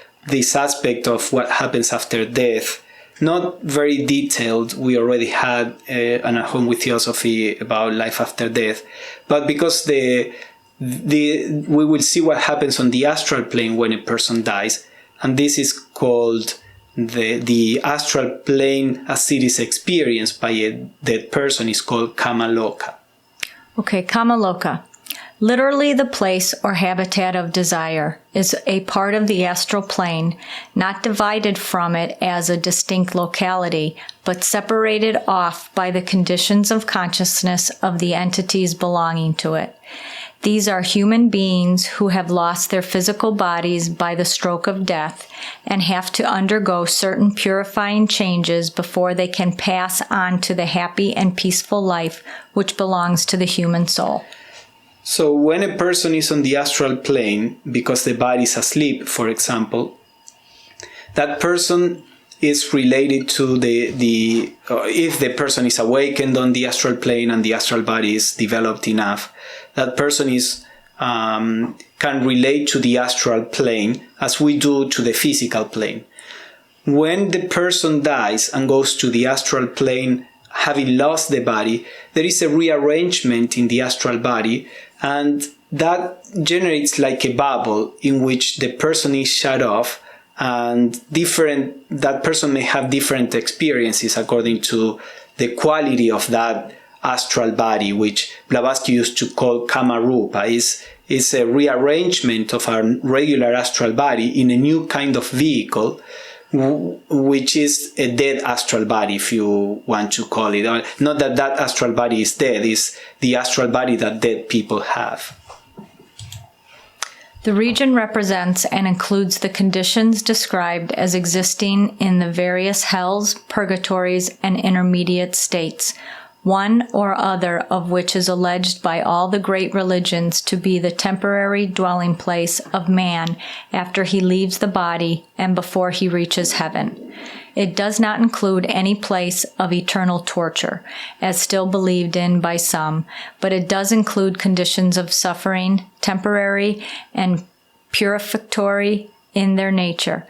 aspect of what happens after death. Not very detailed. We already had an At Home with Theosophy about life after death, but because we will see what happens on the astral plane when a person dies, and this is called the astral plane as it is experienced by a dead person is called Kamaloka. Okay, Kamaloka. Literally, the place or habitat of desire is a part of the astral plane, not divided from it as a distinct locality, but separated off by the conditions of consciousness of the entities belonging to it. These are human beings who have lost their physical bodies by the stroke of death and have to undergo certain purifying changes before they can pass on to the happy and peaceful life which belongs to the human soul. So when a person is on the astral plane, because the body is asleep, for example, that person is related to if the person is awakened on the astral plane and the astral body is developed enough, that person can relate to the astral plane as we do to the physical plane. When the person dies and goes to the astral plane, having lost the body, there is a rearrangement in the astral body, and that generates like a bubble in which the person is shut off, and that person may have different experiences according to the quality of that astral body, which Blavatsky used to call Kamarupa. Is a rearrangement of our regular astral body in a new kind of vehicle, which is a dead astral body, if you want to call it. Not that astral body is dead, it's the astral body that dead people have. The region represents and includes the conditions described as existing in the various hells, purgatories, and intermediate states, one or other of which is alleged by all the great religions to be the temporary dwelling place of man after he leaves the body and before he reaches heaven. It does not include any place of eternal torture, as still believed in by some, but it does include conditions of suffering, temporary and purificatory in their nature,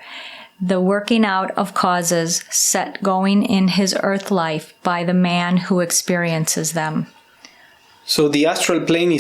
the working out of causes set going in his earth life by the man who experiences them. So the astral plane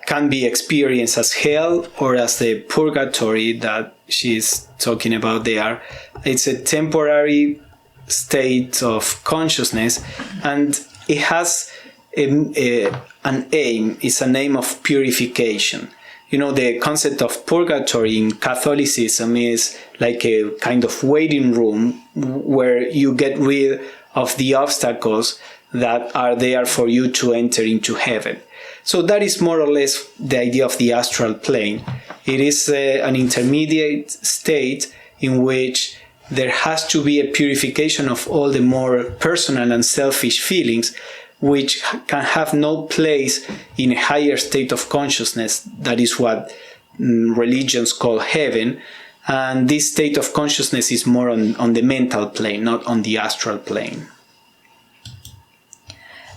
can be experienced as hell or as the purgatory that she's talking about there. It's a temporary state of consciousness, and it has an aim. It's an aim of purification. The concept of purgatory in Catholicism is like a kind of waiting room where you get rid of the obstacles that are there for you to enter into heaven. So that is more or less the idea of the astral plane. It is an intermediate state in which there has to be a purification of all the more personal and selfish feelings, which can have no place in a higher state of consciousness. That is what religions call heaven. And this state of consciousness is more on the mental plane, not on the astral plane.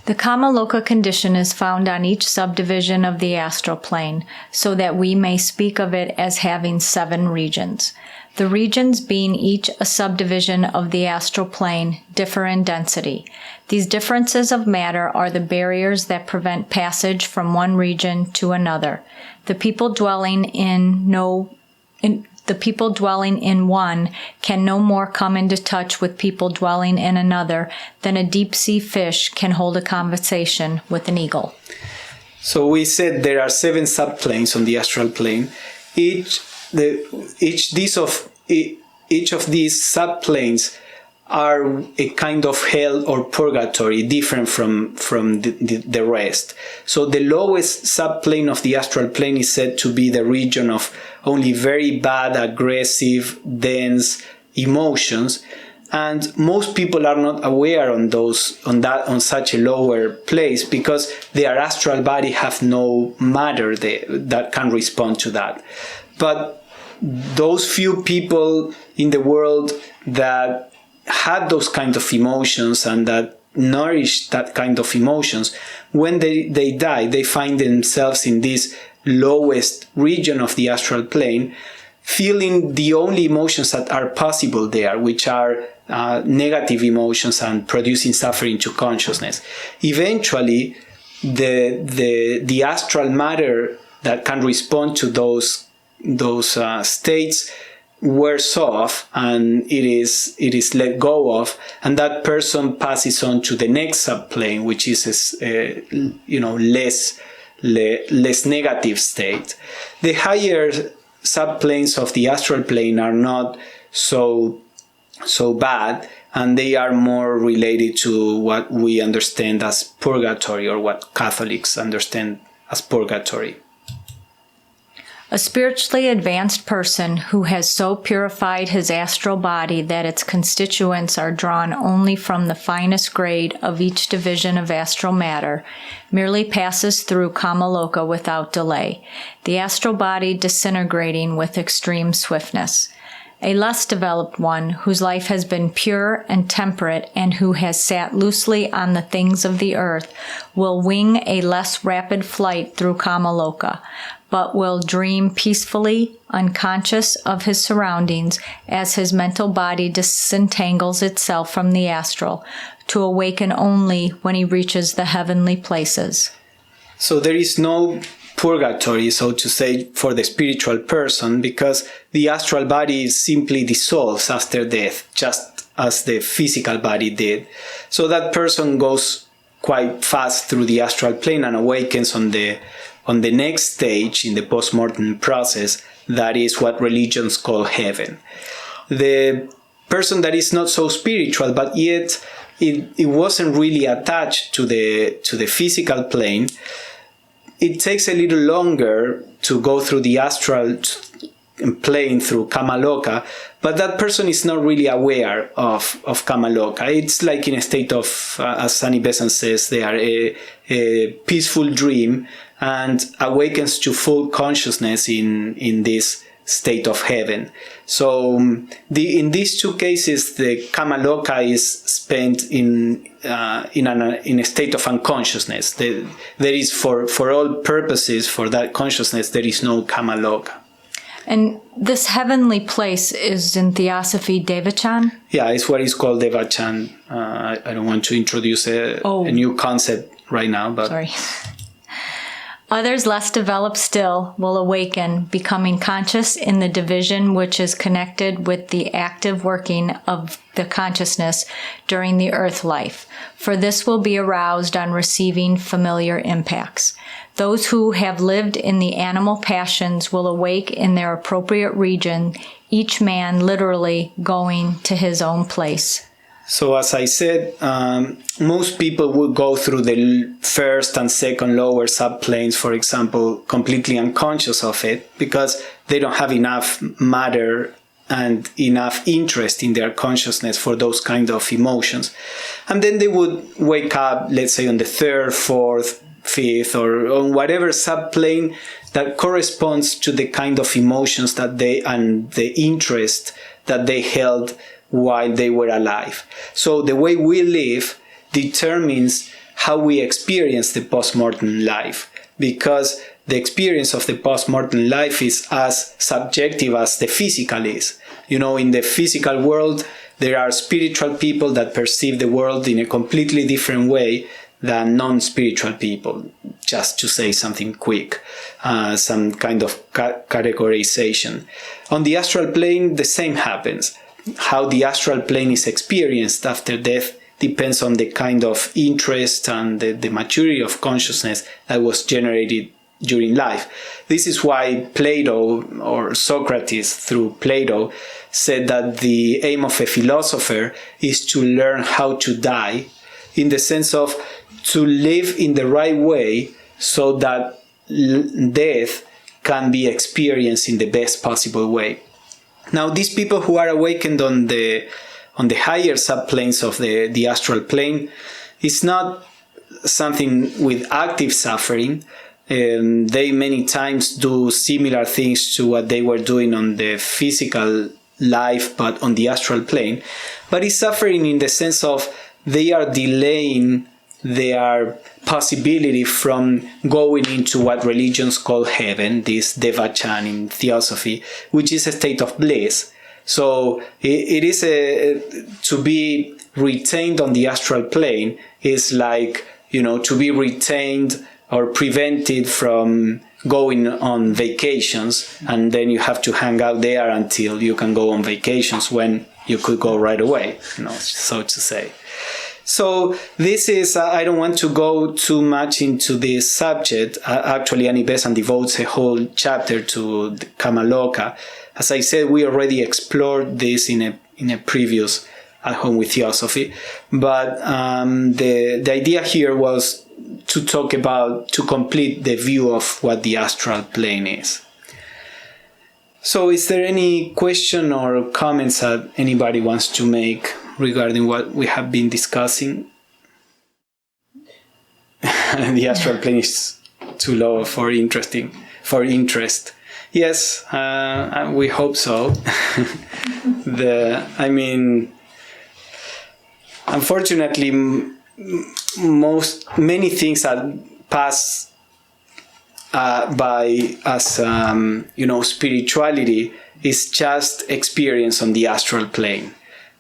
The Kamaloka condition is found on each subdivision of the astral plane, so that we may speak of it as having 7 regions. The regions, being each a subdivision of the astral plane, differ in density. These differences of matter are the barriers that prevent passage from one region to another. The people dwelling in one can no more come into touch with people dwelling in another than a deep-sea fish can hold a conversation with an eagle. So we said there are 7 subplanes on the astral plane. Each of these subplanes are a kind of hell or purgatory, different from the rest. So the lowest subplane of the astral plane is said to be the region of only very bad, aggressive, dense emotions, and most people are not aware on such a lower place because their astral body have no matter that can respond to that. But those few people in the world that had those kind of emotions and that nourish that kind of emotions, when they die, they find themselves in this lowest region of the astral plane, feeling the only emotions that are possible there, which are negative emotions and producing suffering to consciousness. Eventually, the astral matter that can respond to those states wears off, and it is let go of, and that person passes on to the next subplane, which is less negative state. The higher subplanes of the astral plane are not so bad, and they are more related to what we understand as purgatory, or what Catholics understand as purgatory. A spiritually advanced person who has so purified his astral body that its constituents are drawn only from the finest grade of each division of astral matter merely passes through Kamaloka without delay, the astral body disintegrating with extreme swiftness. A less developed one, whose life has been pure and temperate and who has sat loosely on the things of the earth, will wing a less rapid flight through Kamaloka, but will dream peacefully, unconscious of his surroundings, as his mental body disentangles itself from the astral, to awaken only when he reaches the heavenly places. So there is no purgatory, so to say, for the spiritual person, because the astral body simply dissolves after death, just as the physical body did. So that person goes quite fast through the astral plane and awakens on the next stage in the post-mortem process. That is what religions call heaven. The person that is not so spiritual, but yet it wasn't really attached to the physical plane, it takes a little longer to go through the astral plane through Kamaloka, but that person is not really aware of Kamaloka. It's like in a state of, as Annie Besant says, they are a peaceful dream, and awakens to full consciousness in this state of heaven. So in these two cases, the Kamaloka is spent in a state of unconsciousness. There is, for all purposes, for that consciousness, there is no Kamaloka. And this heavenly place is in Theosophy Devachan? Yeah, it's what is called Devachan. I don't want to introduce a new concept right now, but sorry. Others less developed still will awaken, becoming conscious in the division which is connected with the active working of the consciousness during the earth life, for this will be aroused on receiving familiar impacts. Those who have lived in the animal passions will awake in their appropriate region, each man literally going to his own place. So as I said, most people would go through the first and second lower subplanes, for example, completely unconscious of it, because they don't have enough matter and enough interest in their consciousness for those kind of emotions. And then they would wake up, let's say, on the third, fourth, fifth, or on whatever subplane that corresponds to the kind of emotions that they and the interest that they held while they were alive. So the way we live determines how we experience the post-mortem life, because the experience of the post-mortem life is as subjective as the physical is. You know, in the physical world, there are spiritual people that perceive the world in a completely different way than non-spiritual people, just to say something quick, some kind of categorization. On the astral plane, the same happens. How the astral plane is experienced after death depends on the kind of interest and the maturity of consciousness that was generated during life. This is why Plato, or Socrates through Plato, said that the aim of a philosopher is to learn how to die, in the sense of to live in the right way so that death can be experienced in the best possible way. Now, these people who are awakened on the higher subplanes of the astral plane, it's not something with active suffering. They many times do similar things to what they were doing on the physical life, but on the astral plane. But it's suffering in the sense of they are delaying their possibility from going into what religions call heaven, this devachan in Theosophy, which is a state of bliss. So it is to be retained on the astral plane is like, to be retained or prevented from going on vacations, and then you have to hang out there until you can go on vacations when you could go right away, so to say. So this is, I don't want to go too much into this subject. Actually, Annie Besant devotes a whole chapter to Kamaloka. As I said, we already explored this in a previous At Home with Theosophy. But the idea here was to talk about, to complete the view of what the astral plane is. So is there any question or comments that anybody wants to make regarding what we have been discussing? The astral plane is too low for interest. Yes, we hope so. Unfortunately, many things that pass by as spirituality is just experience on the astral plane.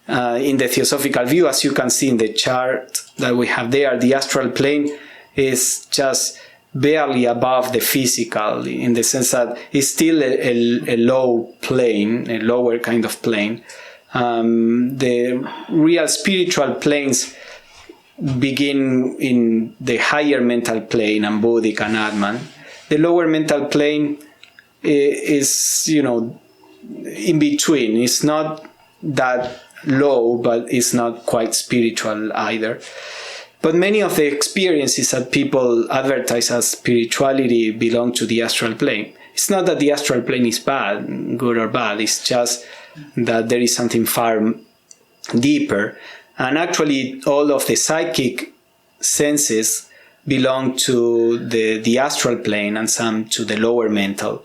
In the Theosophical view, as you can see in the chart that we have there, the astral plane is just barely above the physical, in the sense that it's still a low plane, a lower kind of plane. The real spiritual planes begin in the higher mental plane, and Buddhic and Atman. The lower mental plane is, in between. It's not that low, but it's not quite spiritual either. But many of the experiences that people advertise as spirituality belong to the astral plane. It's not that the astral plane is bad, good or bad. It's just that there is something far deeper. And actually, all of the psychic senses belong to the astral plane, and some to the lower mental.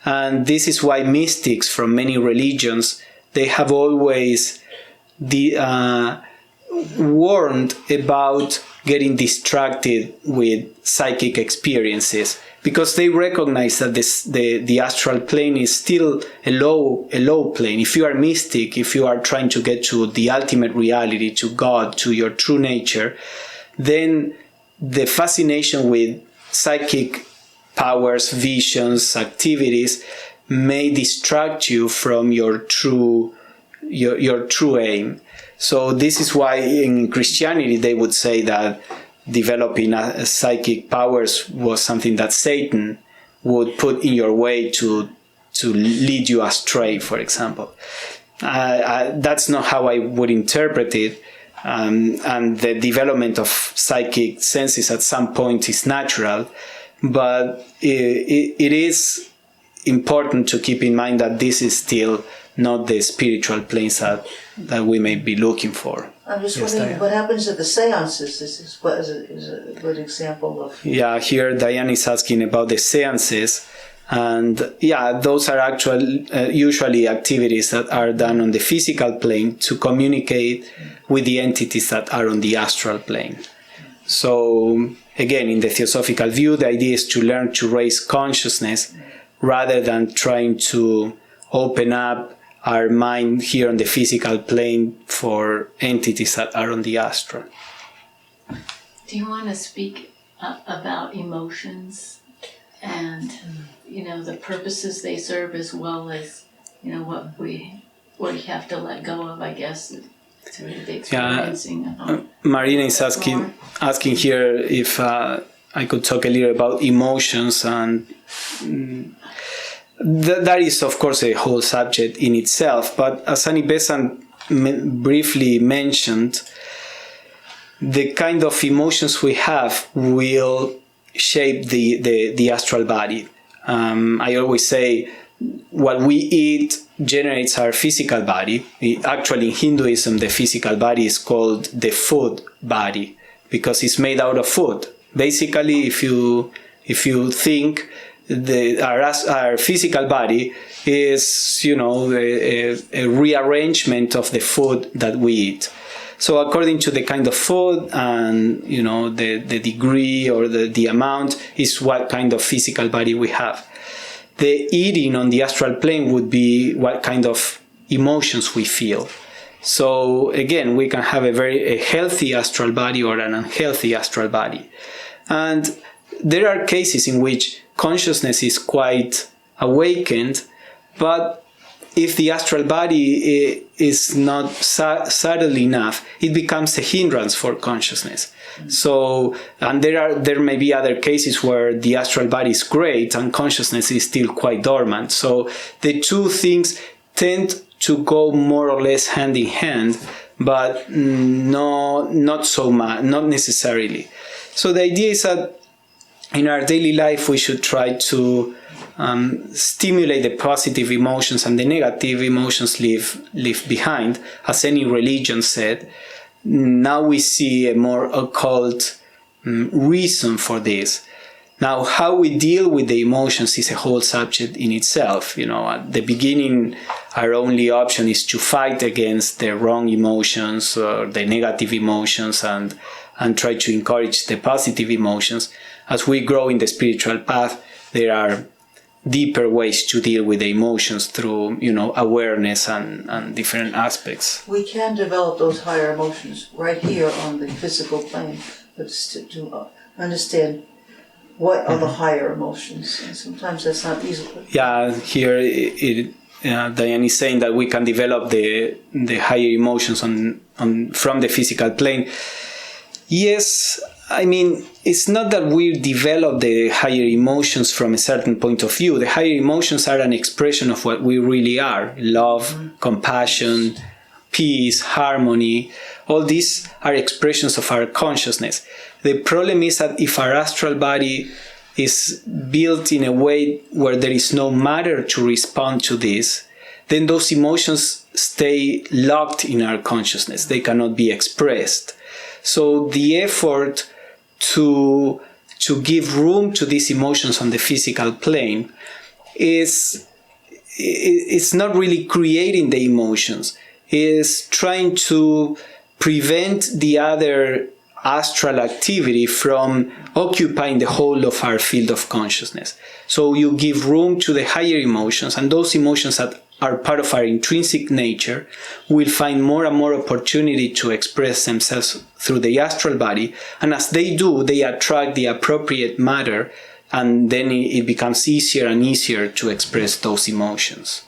And this is why mystics from many religions, they have always warned about getting distracted with psychic experiences, because they recognize that the astral plane is still a low plane. If you are mystic, if you are trying to get to the ultimate reality, to God, to your true nature, then the fascination with psychic powers, visions, activities may distract you from your true aim. So this is why in Christianity they would say that developing psychic powers was something that Satan would put in your way to lead you astray, for example. That's not how I would interpret it. And the development of psychic senses at some point is natural, but it is important to keep in mind that this is still not the spiritual planes that we may be looking for. I'm just wondering what happens at the seances. This is a good example of... Yeah, here Diane is asking about the seances. And yeah, those are usually activities that are done on the physical plane to communicate with the entities that are on the astral plane. So again, in the Theosophical view, the idea is to learn to raise consciousness rather than trying to open up our mind here on the physical plane for entities that are on the astral. Do you want to speak about emotions and the purposes they serve, as well as what we have to let go of, I guess, through the experiencing? Marina is asking here if I could talk a little about emotions, and that is, of course, a whole subject in itself. But as Annie Besant briefly mentioned, the kind of emotions we have will shape the astral body. I always say what we eat generates our physical body. Actually, in Hinduism, the physical body is called the food body because it's made out of food. Basically, if you think our physical body is, a rearrangement of the food that we eat. So according to the kind of food and, the degree or the amount is what kind of physical body we have. The eating on the astral plane would be what kind of emotions we feel. So again, we can have a healthy astral body or an unhealthy astral body. And there are cases in which consciousness is quite awakened, but if the astral body is not subtle enough, it becomes a hindrance for consciousness. So, and there may be other cases where the astral body is great and consciousness is still quite dormant. So the two things tend to go more or less hand in hand, but not so much, not necessarily. So the idea is that in our daily life we should try to stimulate the positive emotions and the negative emotions leave behind, as any religion said. Now we see a more occult reason for this. Now, how we deal with the emotions is a whole subject in itself. At the beginning, our only option is to fight against the wrong emotions or the negative emotions and try to encourage the positive emotions. As we grow in the spiritual path, there are deeper ways to deal with the emotions through, awareness and different aspects. We can develop those higher emotions right here on the physical plane, but to understand what are the higher emotions, and sometimes that's not easy. Yeah, here Diane is saying that we can develop the higher emotions from the physical plane. Yes, I mean, it's not that we develop the higher emotions from a certain point of view. The higher emotions are an expression of what we really are. Love, compassion, peace, harmony. All these are expressions of our consciousness. The problem is that if our astral body is built in a way where there is no matter to respond to this, then those emotions stay locked in our consciousness. They cannot be expressed. So the effort to give room to these emotions on the physical plane is not really creating the emotions. Is trying to prevent the other astral activity from occupying the whole of our field of consciousness. So you give room to the higher emotions, and those emotions that are part of our intrinsic nature will find more and more opportunity to express themselves through the astral body. And as they do, they attract the appropriate matter, and then it becomes easier and easier to express those emotions.